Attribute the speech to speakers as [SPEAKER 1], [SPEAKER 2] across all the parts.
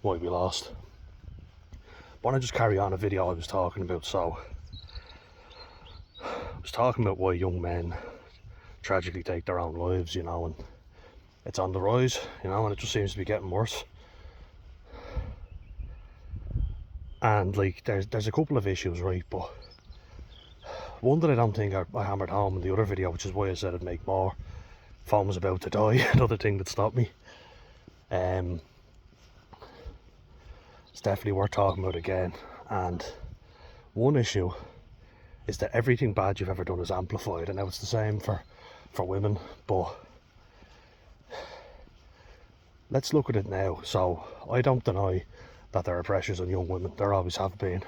[SPEAKER 1] might be lost. But I want to just carry on a video I was talking about. So I was talking about why young men tragically take their own lives, you know, and it's on the rise, you know, and it just seems to be getting worse. And like there's a couple of issues, right? But one that I don't think I hammered home in the other video, which is why I said I'd make more. Phone was about to die, another thing that stopped me. It's definitely worth talking about again. And one issue is that everything bad you've ever done is amplified, and now it's the same for women. But let's look at it now. So I don't deny that there are pressures on young women, there always have been,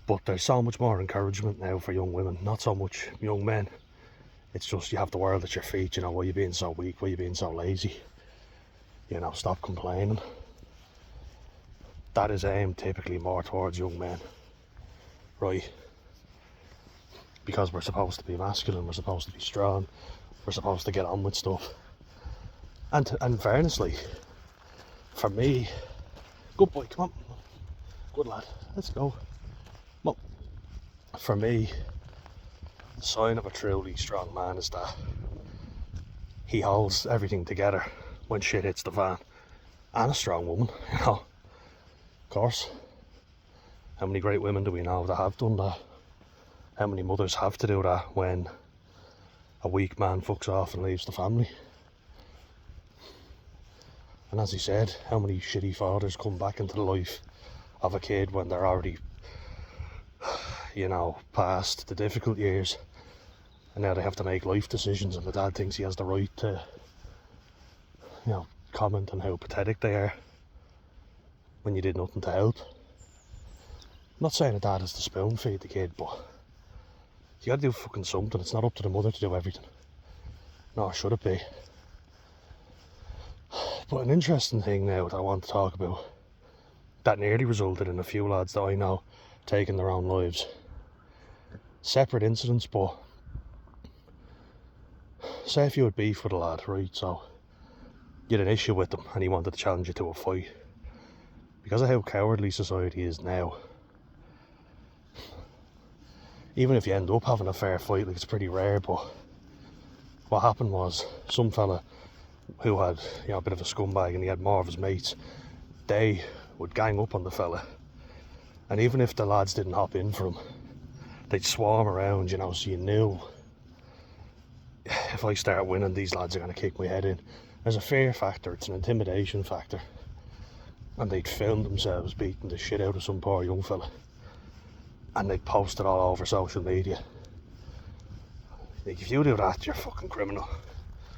[SPEAKER 1] but there's so much more encouragement now for young women, not so much young men. It's just you have the world at your feet, you know. Why are you being so weak? Why are you being so lazy? You know, stop complaining. That is aimed typically more towards young men, right? Because we're supposed to be masculine, we're supposed to be strong, we're supposed to get on with stuff. And in fairness, like, for me, good boy, come on, good lad, let's go. Well, for me, the sign of a truly strong man is that he holds everything together when shit hits the fan. And a strong woman, you know, of course. How many great women do we know that have done that? How many mothers have to do that when a weak man fucks off and leaves the family? And as he said, how many shitty fathers come back into the life of a kid when they're already, you know, past the difficult years, and now they have to make life decisions, and the dad thinks he has the right to, you know, comment on how pathetic they are when you did nothing to help. I'm not saying a dad has to spoon feed the kid, but you gotta do fucking something. It's not up to the mother to do everything. Nor should it be. But an interesting thing now that I want to talk about, that nearly resulted in a few lads that I know taking their own lives. Separate incidents, but say if you had beef with a lad, right, so you had an issue with them and he wanted to challenge you to a fight. Because of how cowardly society is now, even if you end up having a fair fight, like, it's pretty rare, but what happened was some fella who had, you know, a bit of a scumbag, and he had more of his mates, they would gang up on the fella, and even if the lads didn't hop in for him, they'd swarm around, you know, so you knew, if I start winning, these lads are going to kick my head in. There's a fear factor, it's an intimidation factor, and they'd film themselves beating the shit out of some poor young fella, and they'd post it all over social media. Like, if you do that, you're a fucking criminal.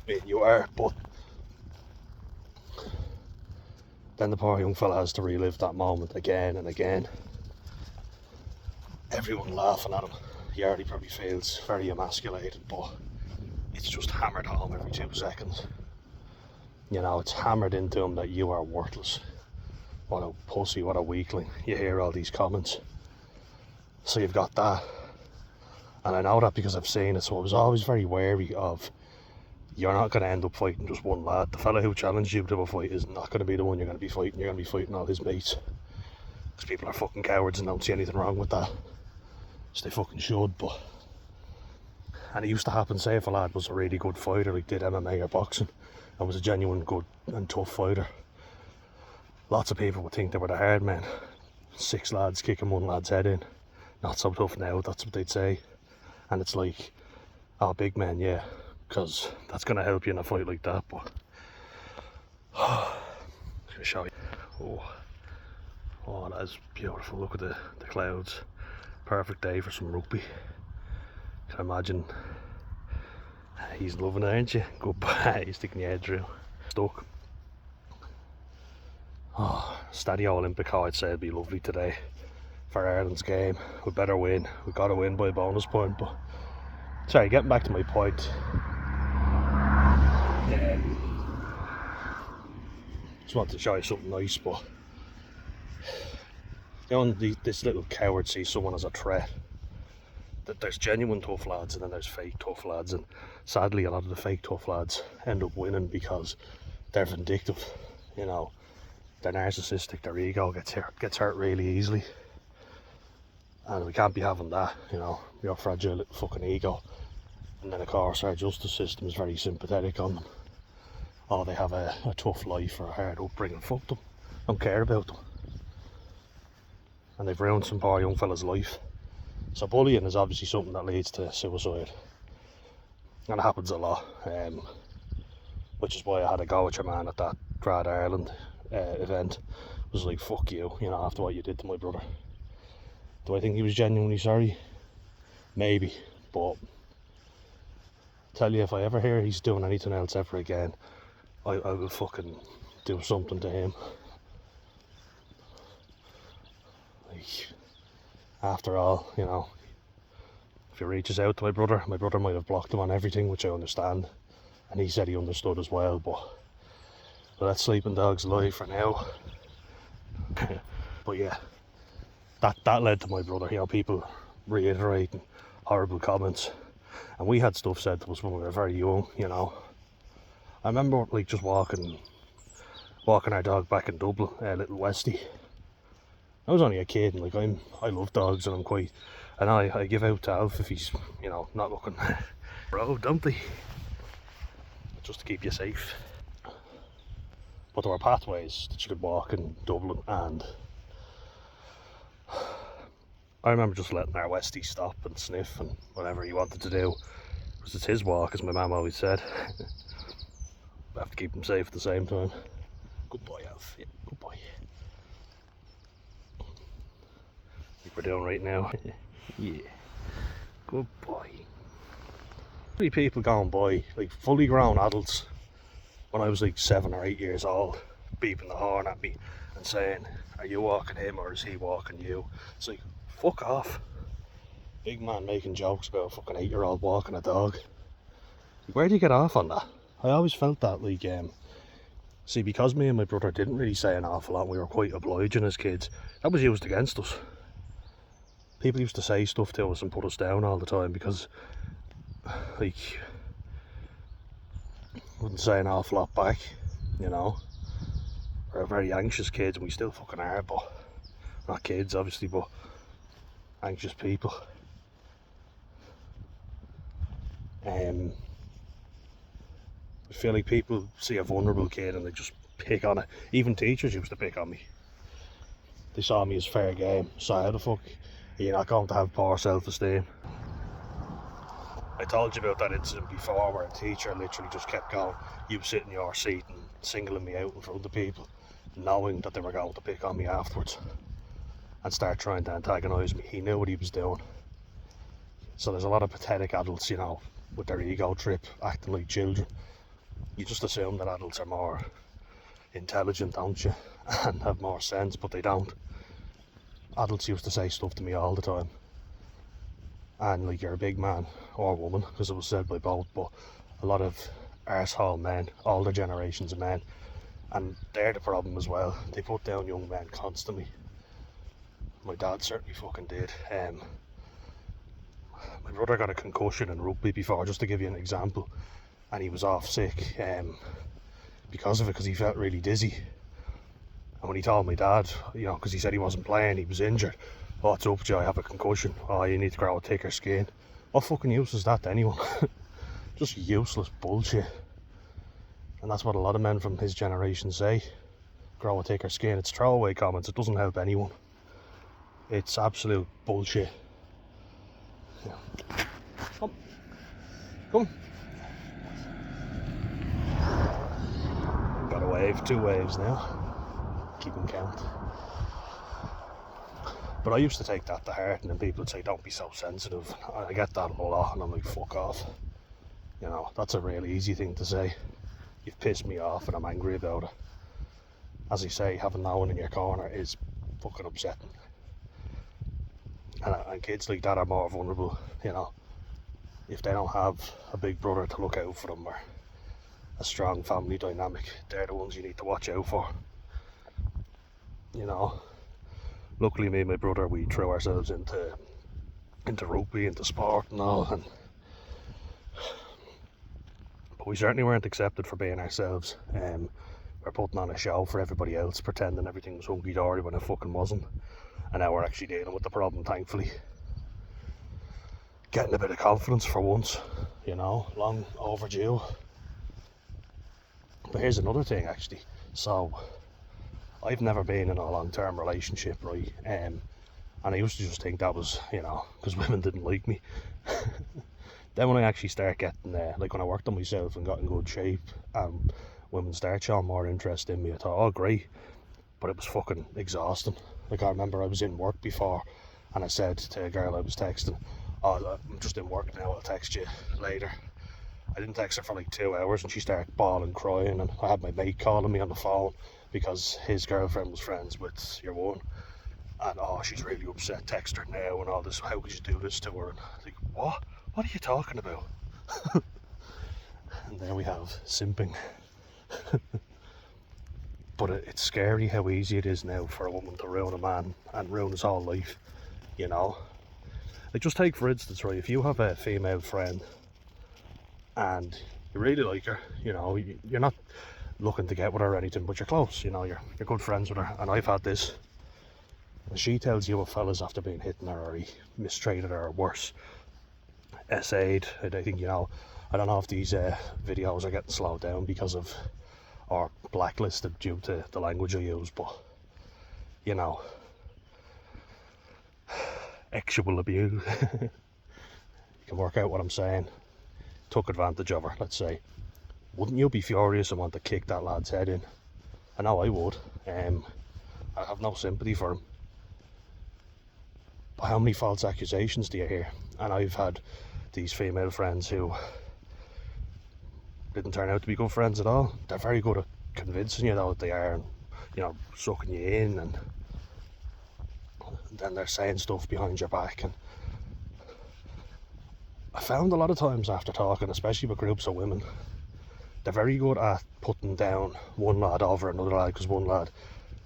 [SPEAKER 1] I mean, you are, but then the poor young fella has to relive that moment again and again. Everyone laughing at him. He already probably feels very emasculated, but it's just hammered home every 2 seconds. You know, it's hammered into him that you are worthless. What a pussy, what a weakling. You hear all these comments. So you've got that. And I know that because I've seen it, so I was always very wary of, you're not going to end up fighting just one lad. The fella who challenged you to a fight is not going to be the one you're going to be fighting. You're going to be fighting all his mates. Because people are fucking cowards and don't see anything wrong with that. So they fucking should, but... And it used to happen, say if a lad was a really good fighter, like did MMA or boxing, and was a genuine good and tough fighter, lots of people would think they were the hard men. 6 lads kicking one lad's head in. Not so tough now, that's what they'd say. And it's like, oh, big man, yeah, because that's going to help you in a fight like that. But I'm going to show you. Oh, that is beautiful. Look at the clouds. Perfect day for some rugby. Can imagine. He's loving it, aren't you? Goodbye. He's sticking your head through. Stuck. Oh, Stadio Olympico, I'd say it'd be lovely today for Ireland's game. We better win. We've got to win by a bonus point. But sorry, getting back to my point. Just wanted to show you something nice, but you know, this little coward sees someone as a threat. That there's genuine tough lads and then there's fake tough lads, and sadly a lot of the fake tough lads end up winning because they're vindictive, you know, they're narcissistic, their ego gets hurt really easily. And we can't be having that, you know, your fragile little fucking ego. And then of course our justice system is very sympathetic on them. Oh, they have a tough life or a hard upbringing. Fuck them. Don't care about them. And they've ruined some poor young fella's life. So bullying is obviously something that leads to suicide. And it happens a lot. Which is why I had a go at your man at that Grad Ireland event. It was like, fuck you, you know, after what you did to my brother. Do I think he was genuinely sorry? Maybe. But tell you, if I ever hear he's doing anything else ever again, I will fucking do something to him. Like, after all, you know, if he reaches out to my brother might have blocked him on everything, which I understand, and he said he understood as well, but let sleeping dogs lie for now. But yeah, that led to my brother, you know, people reiterating horrible comments, and we had stuff said to us when we were very young, you know. I remember like just walking our dog back in Dublin, little Westie. I was only a kid, and like I love dogs, and I give out to Alf if he's, you know, not looking. Bro, don't they? Just to keep you safe. But there were pathways that you could walk in Dublin, and I remember just letting our Westie stop and sniff and whatever he wanted to do, because it's his walk, as my mum always said. I have to keep him safe at the same time. Good boy, Alf. Yeah, good boy. Like we're doing right now. Yeah. Good boy. Many people going by, like fully grown adults, when I was like 7 or 8 years old, beeping the horn at me and saying, are you walking him or is he walking you? It's like, fuck off. Big man making jokes about a fucking 8-year-old walking a dog. Where do you get off on that? I always felt that, like, see, because me and my brother didn't really say an awful lot, we were quite obliging as kids, that was used against us. People used to say stuff to us and put us down all the time because, like, wouldn't say an awful lot back, you know. We're very anxious kids, and we still fucking are, but not kids obviously, but anxious people. I feel like people see a vulnerable kid and they just pick on it. Even teachers used to pick on me. They saw me as fair game, so how the fuck are you not going to have poor self-esteem? I told you about that incident before where a teacher literally just kept going, you sit in your seat, and singling me out in front of people, knowing that they were going to pick on me afterwards and start trying to antagonise me. He knew what he was doing. So there's a lot of pathetic adults, you know, with their ego trip, acting like children. You just assume that adults are more intelligent, don't you, and have more sense, but they don't. Adults used to say stuff to me all the time, and like, you're a big man or woman, because it was said by both, but a lot of arsehole men, older generations of men, and they're the problem as well. They put down young men constantly. My dad certainly fucking did. My brother got a concussion in rugby before, just to give you an example, and he was off sick because of it, because he felt really dizzy. And when he told my dad, you know, because he said he wasn't playing, he was injured. Oh, what's up, Joe? I have a concussion. Oh, you need to grow a thicker skin. What fucking use is that to anyone? Just useless bullshit. And that's what a lot of men from his generation say. Grow a thicker skin. It's throwaway comments. It doesn't help anyone. It's absolute bullshit. Yeah. Come. Come. Got a wave. 2 waves now. Keeping count. But I used to take that to heart, and then people would say, don't be so sensitive. I get that a lot, and I'm like, fuck off. You know, that's a really easy thing to say. You've pissed me off and I'm angry about it. As I say, having no one in your corner is fucking upsetting. And kids like that are more vulnerable, you know. If they don't have a big brother to look out for them, or a strong family dynamic, they're the ones you need to watch out for. You know. Luckily, me and my brother, we threw ourselves into rugby, into sport and all, and But we certainly weren't accepted for being ourselves. We're putting on a show for everybody else, pretending everything was hunky-dory when it fucking wasn't. And now we're actually dealing with the problem, thankfully. Getting a bit of confidence for once, you know, long overdue. But here's another thing, actually. So, I've never been in a long-term relationship, right? And I used to just think that was, you know, because women didn't like me. Then when I actually start getting, like when I worked on myself and got in good shape, women start showing more interest in me, I thought, oh great, but it was fucking exhausting. Like, I remember I was in work before, and I said to a girl I was texting, oh, I'm just in work now, I'll text you later. I didn't text her for like 2 hours, and she started bawling, crying, and I had my mate calling me on the phone because his girlfriend was friends with your one, and oh, she's really upset, text her now and all this, how could you do this to her? And I think, what are you talking about? And there we have simping. But it's scary how easy it is now for a woman to ruin a man and ruin his whole life, you know. Like, just take for instance, right, if you have a female friend and you really like her, you know, you're not looking to get with her or anything, but you're close, you know, you're good friends with her, and I've had this, and she tells you a fella's after being hitting her, or he mistreated her, or worse, SA'd. I think, you know, I don't know if these videos are getting slowed down because of, or blacklisted due to the language I use, but, you know, actual abuse. You can work out what I'm saying. Took advantage of her, let's say. Wouldn't you be furious and want to kick that lad's head in? I know I would. I have no sympathy for him. But how many false accusations do you hear? And I've had these female friends who didn't turn out to be good friends at all. They're very good at convincing you though that they are, and, you know, sucking you in, and then they're saying stuff behind your back. And I found a lot of times after talking, especially with groups of women, they're very good at putting down one lad over another lad because one lad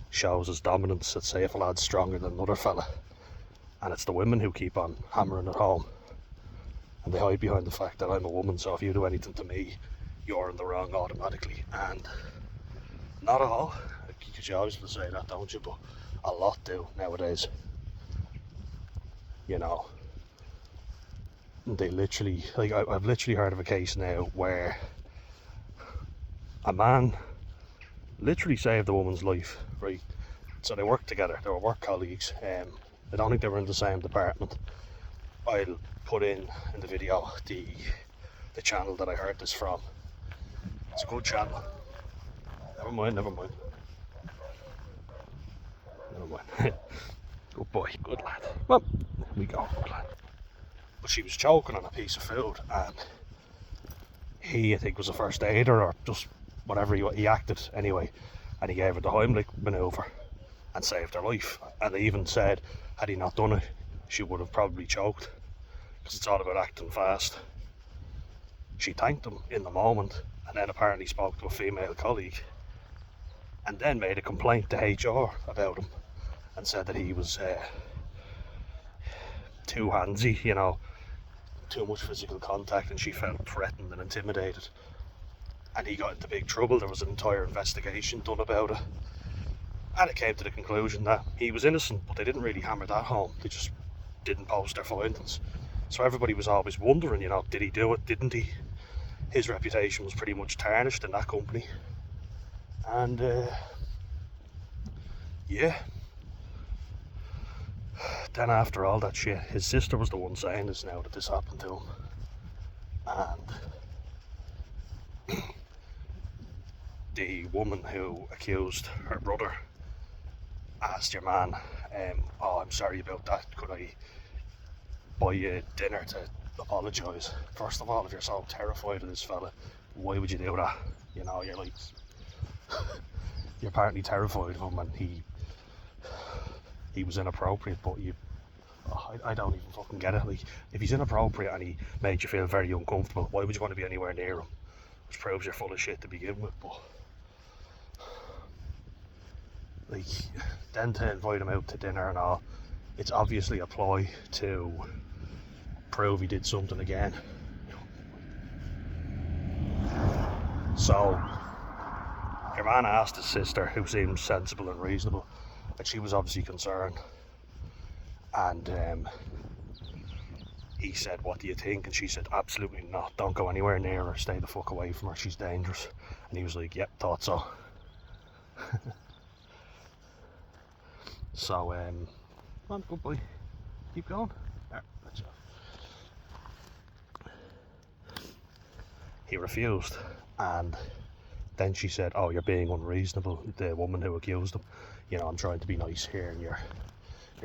[SPEAKER 1] shows his dominance. Let's say if a lad's stronger than another fella, and it's the women who keep on hammering it home, and they hide behind the fact that I'm a woman, so if you do anything to me, you're in the wrong automatically. And not all, because you always will say that, don't you? But a lot do nowadays, you know. They literally, like, I've literally heard of a case now where a man literally saved a woman's life, right? So they worked together, they were work colleagues. I don't think they were in the same department. I'll put in the video the channel that I heard this from. It's a good channel. Never mind. Good boy, good lad. Well, there we go, good lad. But she was choking on a piece of food, and he, I think, was a first aider or just whatever he acted anyway, and he gave her the Heimlich manoeuvre and saved her life. And they even said, had he not done it, she would have probably choked, because it's all about acting fast. She thanked him in the moment, and then apparently spoke to a female colleague, and then made a complaint to HR about him, and said that he was too handsy, you know, too much physical contact, and she felt threatened and intimidated. And he got into big trouble. There was an entire investigation done about it, and it came to the conclusion that he was innocent, but they didn't really hammer that home. They just didn't post their findings. So everybody was always wondering, you know, did he do it, didn't he? His reputation was pretty much tarnished in that company. And yeah, then after all that shit, his sister was the one saying this now, that this happened to him. And the woman who accused her brother asked your man, oh, I'm sorry about that, could I buy you dinner to apologise? First of all, if you're so terrified of this fella, why would you do that? You know, you're like, you're apparently terrified of him, and he was inappropriate, but I don't even fucking get it. Like, if he's inappropriate and he made you feel very uncomfortable, why would you want to be anywhere near him? Which proves you're full of shit to begin with. But like, then to invite him out to dinner and all, it's obviously a ploy to prove he did something again. So your man asked his sister, who seemed sensible and reasonable, and she was obviously concerned, and he said, what do you think? And she said, absolutely not, don't go anywhere near her, stay the fuck away from her, she's dangerous. And he was like, yep, thought so. So come on, good boy, keep going. There, let's go. He refused, and then she said, oh, you're being unreasonable, the woman who accused him. You know, I'm trying to be nice here, and you're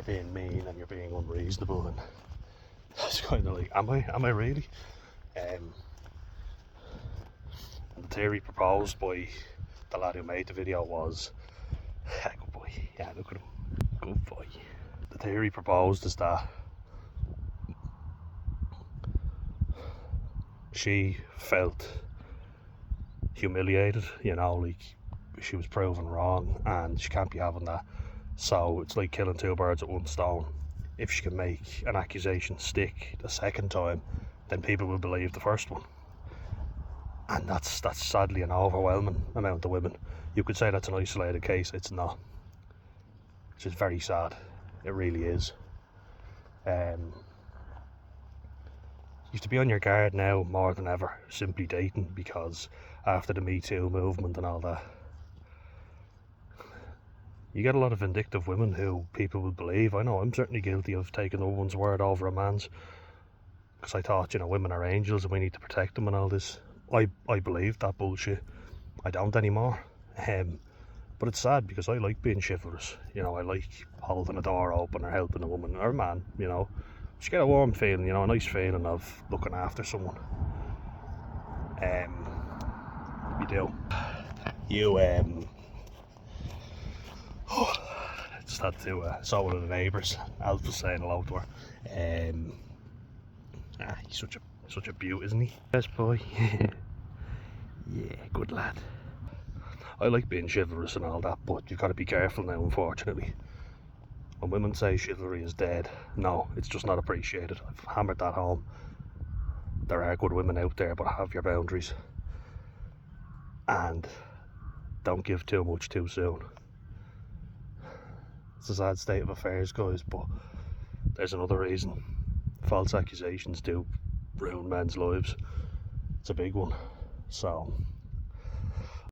[SPEAKER 1] being mean and you're being unreasonable. And it's kind of like, am I really? And the theory proposed by the lad who made the video was, good boy, yeah, look at him, good boy. The theory proposed is that she felt humiliated, you know, like she was proven wrong, and she can't be having that. So it's like killing two birds with one stone. If she can make an accusation stick the second time, then people will believe the first one. And that's sadly an overwhelming amount of women. You could say that's an isolated case, it's not. It's just very sad, it really is. You have to be on your guard now more than ever, simply dating, because after the Me Too movement and all that, you get a lot of vindictive women who people will believe. I know I'm certainly guilty of taking a woman's word over a man's, because I thought, you know, women are angels and we need to protect them and all this. I believed that bullshit. I don't anymore. But it's sad, because I like being chivalrous. You know, I like holding a door open or helping a woman or a man, you know. Just get a warm feeling, you know, a nice feeling of looking after someone. You do. Just had to saw one of the neighbours. Alf was saying hello to her. He's such a beaut, isn't he? Yes, boy. Yeah, good lad. I like being chivalrous and all that, but you've got to be careful now, unfortunately. When women say chivalry is dead, no, it's just not appreciated. I've hammered that home. There are good women out there, but have your boundaries. And don't give too much too soon. It's a sad state of affairs, guys, but there's another reason. False accusations do ruin men's lives. It's a big one. So